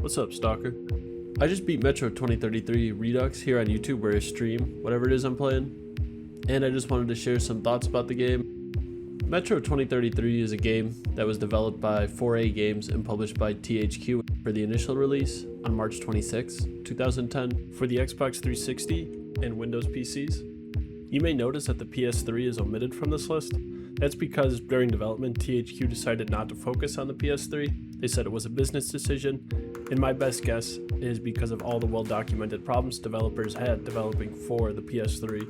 What's up, Stalker? I just beat Metro 2033 Redux here on YouTube where I stream whatever it is I'm playing, and I just wanted to share some thoughts about the game. Metro 2033 is a game that was developed by 4A Games and published by THQ for the initial release on March 26, 2010 for the Xbox 360 and Windows PCs. You may notice that the PS3 is omitted from this list. That's because during development, THQ decided not to focus on the PS3. They said it was a business decision, and my best guess is because of all the well-documented problems developers had developing for the PS3.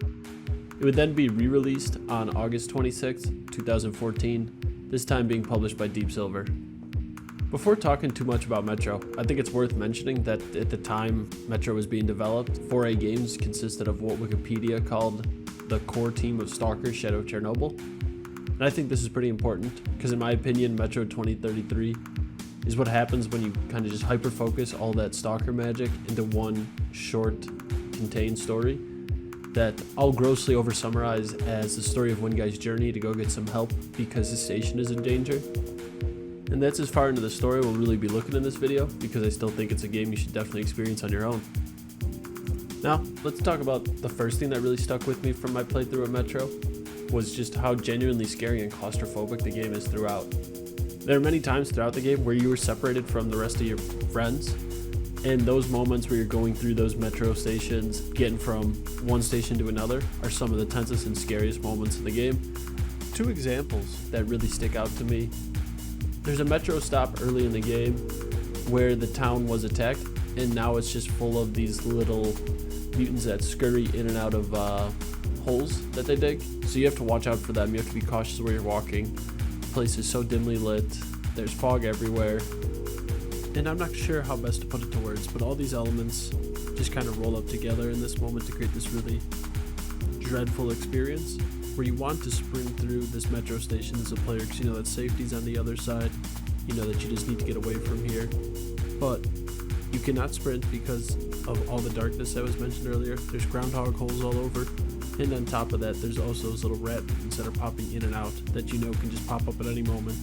It would then be re-released on August 26, 2014, this time being published by Deep Silver. Before talking too much about Metro, I think it's worth mentioning that at the time Metro was being developed, 4A Games consisted of what Wikipedia called the core team of Stalker, Shadow of Chernobyl. And I think this is pretty important because in my opinion, Metro 2033 is what happens when you kind of just hyper-focus all that Stalker magic into one short, contained story that I'll grossly over-summarize as the story of one guy's journey to go get some help because his station is in danger. And that's as far into the story we'll really be looking in this video because I still think it's a game you should definitely experience on your own. Now, let's talk about the first thing that really stuck with me from my playthrough of Metro was just how genuinely scary and claustrophobic the game is throughout. There are many times throughout the game where you were separated from the rest of your friends, and those moments where you're going through those Metro stations, getting from one station to another, are some of the tensest and scariest moments in the game. Two examples that really stick out to me. There's a Metro stop early in the game where the town was attacked, and now it's just full of these little mutants that scurry in and out of holes that they dig. So you have to watch out for them. You have to be cautious where you're walking. The place is so dimly lit. There's fog everywhere. And I'm not sure how best to put it to words, but all these elements just kind of roll up together in this moment to create this really dreadful experience where you want to sprint through this Metro station as a player because you know that safety's on the other side. You know that you just need to get away from here. But you cannot sprint because of all the darkness that was mentioned earlier. There's groundhog holes all over. And on top of that, there's also those little rat mutants that are popping in and out that you know can just pop up at any moment.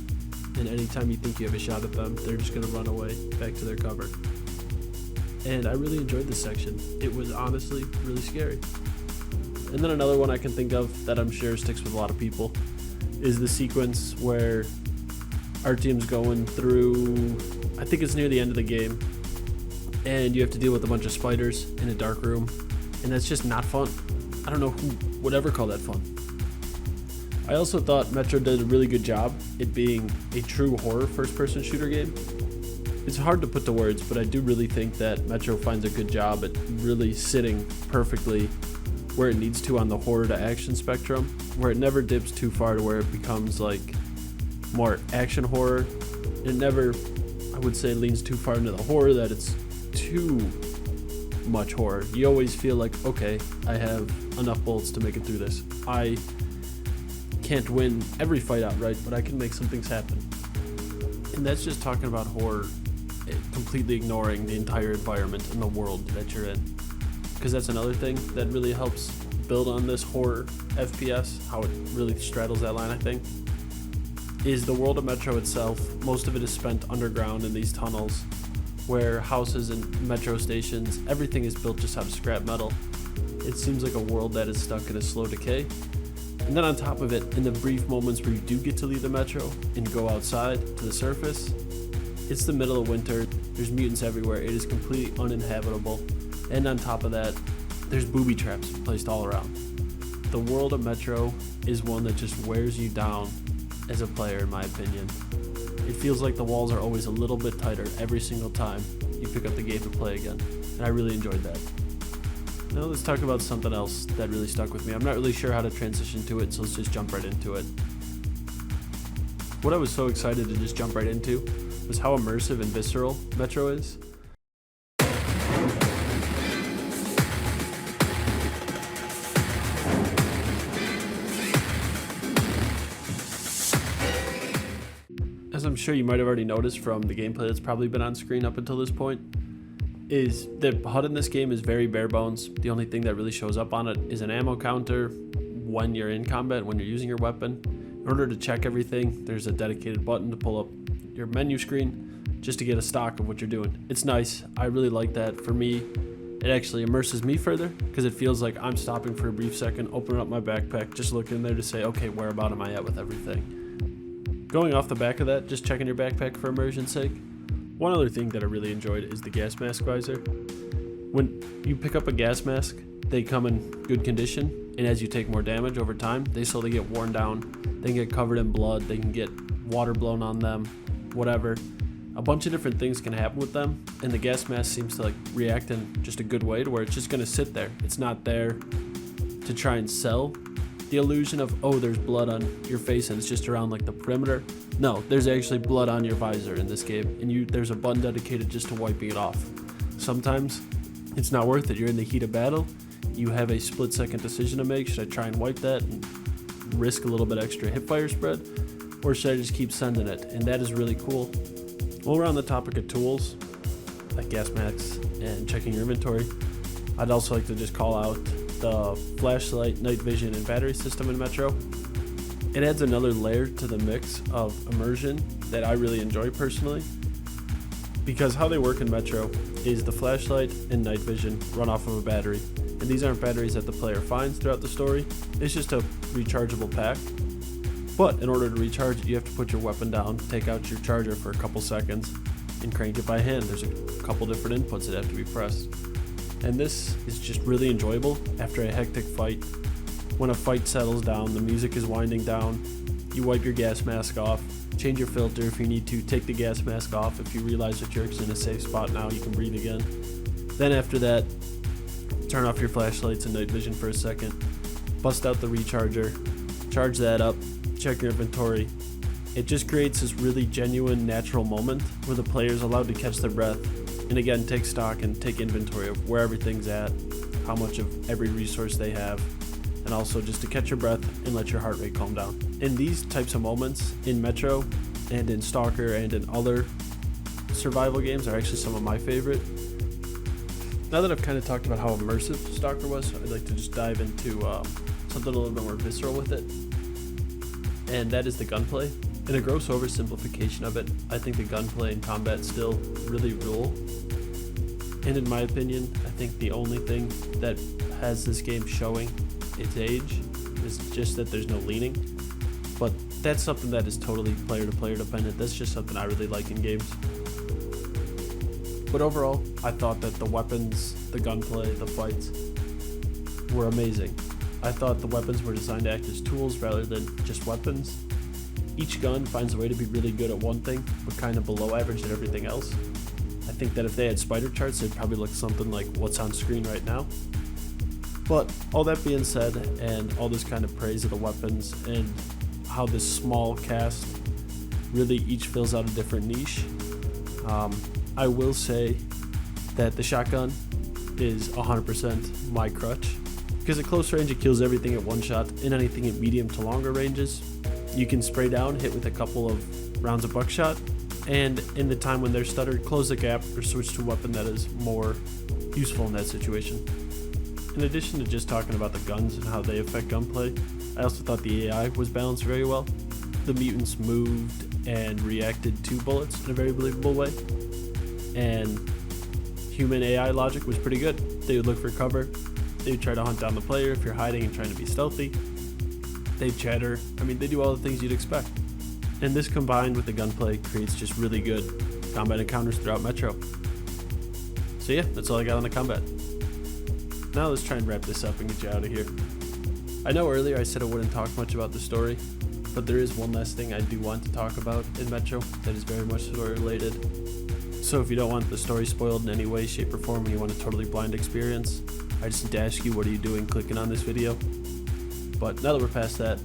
And anytime you think you have a shot at them, they're just going to run away back to their cover. And I really enjoyed this section. It was honestly really scary. And then another one I can think of that I'm sure sticks with a lot of people is the sequence where our team's going through, I think it's near the end of the game, and you have to deal with a bunch of spiders in a dark room, and that's just not fun. I don't know who would ever call that fun. I also thought Metro did a really good job it being a true horror first-person shooter game. It's hard to put to words, but I do really think that Metro finds a good job at really sitting perfectly where it needs to on the horror to action spectrum, where it never dips too far to where it becomes like more action horror. It never, I would say, leans too far into the horror that it's too much horror. You always feel like, okay, I have enough bullets to make it through this. I can't win every fight outright, but I can make some things happen. And that's just talking about horror, completely ignoring the entire environment and the world that you're in. Because that's another thing that really helps build on this horror FPS, how it really straddles that line, I think, is the world of Metro itself. Most of it is spent underground in these tunnels where houses and metro stations, everything is built just out of scrap metal. It seems like a world that is stuck in a slow decay. And then on top of it, in the brief moments where you do get to leave the metro and go outside to the surface, it's the middle of winter, there's mutants everywhere, it is completely uninhabitable. And on top of that, there's booby traps placed all around. The world of Metro is one that just wears you down as a player, in my opinion. It feels like the walls are always a little bit tighter every single time you pick up the game to play again, and I really enjoyed that. Now let's talk about something else that really stuck with me. I'm not really sure how to transition to it, so let's just jump right into it. What I was so excited to just jump right into was how immersive and visceral Metro is. As I'm sure you might have already noticed from the gameplay that's probably been on screen up until this point, is the HUD in this game is very bare bones. The only thing that really shows up on it is an ammo counter when you're in combat, when you're using your weapon. In order to check everything, there's a dedicated button to pull up your menu screen. just to get a stock of what you're doing. It's nice. I really like that. For me, it actually immerses me further because it feels like I'm stopping for a brief second, opening up my backpack, just looking in there to say, okay, where about am I at with everything? Going off the back of that, just checking your backpack for immersion's sake. One other thing that I really enjoyed is the gas mask visor. When you pick up a gas mask, they come in good condition, and as you take more damage over time, they slowly get worn down. They can get covered in blood, they can get water blown on them, whatever. A bunch of different things can happen with them, and the gas mask seems to like react in just a good way to where it's just gonna sit there. It's not there to try and sell the illusion of, oh, there's blood on your face and it's just around like the perimeter. No, there's actually blood on your visor in this game, and there's a button dedicated just to wiping it off. Sometimes it's not worth it. You're in the heat of battle. You have a split-second decision to make. Should I try and wipe that and risk a little bit extra hipfire spread, or should I just keep sending it? And that is really cool. While we're on the topic of tools, like gas masks and checking your inventory, I'd also like to just call out the flashlight, night vision, and battery system in Metro. It adds another layer to the mix of immersion that I really enjoy personally, because how they work in Metro is the flashlight and night vision run off of a battery, and these aren't batteries that the player finds throughout the story. It's just a rechargeable pack, but in order to recharge it, you have to put your weapon down, take out your charger for a couple seconds, and crank it by hand. There's a couple different inputs that have to be pressed, and this is just really enjoyable after a hectic fight. When a fight settles down, the music is winding down, you wipe your gas mask off, change your filter if you need to, take the gas mask off. If you realize that you're in a safe spot now, you can breathe again. Then after that, turn off your flashlights and night vision for a second, bust out the recharger, charge that up, check your inventory. It just creates this really genuine, natural moment where the player is allowed to catch their breath and again take stock and take inventory of where everything's at, how much of every resource they have, and also just to catch your breath and let your heart rate calm down. And these types of moments in Metro and in Stalker and in other survival games are actually some of my favorite. Now that I've kind of talked about how immersive Stalker was, I'd like to just dive into something a little bit more visceral with it, and that is the gunplay. In a gross oversimplification of it, I think the gunplay and combat still really rule. And in my opinion, I think the only thing that has this game showing its age is just that there's no leaning. But that's something that is totally player to player dependent. That's just something I really like in games. But overall, I thought that the weapons, the gunplay, the fights were amazing. I thought the weapons were designed to act as tools rather than just weapons. Each gun finds a way to be really good at one thing, but kind of below average at everything else. I think that if they had spider charts, they'd probably look something like what's on screen right now. But all that being said, and all this kind of praise of the weapons and how this small cast really each fills out a different niche, I will say that the shotgun is 100% my crutch, because at close range it kills everything at one shot, and anything at medium to longer ranges you can spray down, hit with a couple of rounds of buckshot, and in the time when they're stuttered, close the gap or switch to a weapon that is more useful in that situation. In addition to just talking about the guns and how they affect gunplay, I also thought the AI was balanced very well. The mutants moved and reacted to bullets in a very believable way, and human AI logic was pretty good. They would look for cover, they would try to hunt down the player if you're hiding and trying to be stealthy. They'd chatter, they do all the things you'd expect. And this combined with the gunplay creates just really good combat encounters throughout Metro. So yeah, that's all I got on the combat. Now let's try and wrap this up and get you out of here. I know earlier I said I wouldn't talk much about the story, but there is one last thing I do want to talk about in Metro that is very much story related. So if you don't want the story spoiled in any way, shape, or form, and you want a totally blind experience, I just need to ask you, what are you doing clicking on this video? But now that we're past that,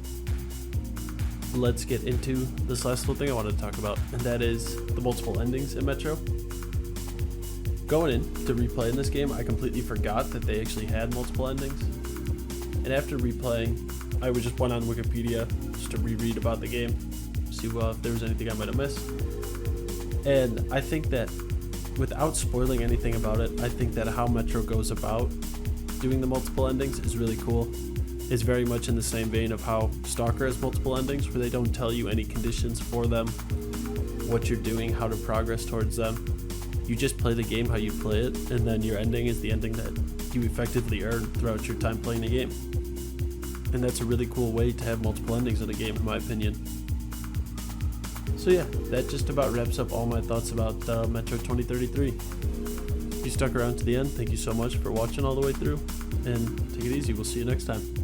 let's get into this last little thing I wanted to talk about, and that is the multiple endings in Metro. Going in to replaying this game, I completely forgot that they actually had multiple endings. And after replaying, I just went on Wikipedia just to reread about the game, see if there was anything I might have missed. And I think that without spoiling anything about it, I think that how Metro goes about doing the multiple endings is really cool. It's very much in the same vein of how Stalker has multiple endings, where they don't tell you any conditions for them what you're doing, how to progress towards them. You just play the game how you play it, and then your ending is the ending that you effectively earn throughout your time playing the game. And that's a really cool way to have multiple endings in a game, in my opinion. So yeah, that just about wraps up all my thoughts about Metro 2033. If you stuck around to the end, thank you so much for watching all the way through, and take it easy. We'll see you next time.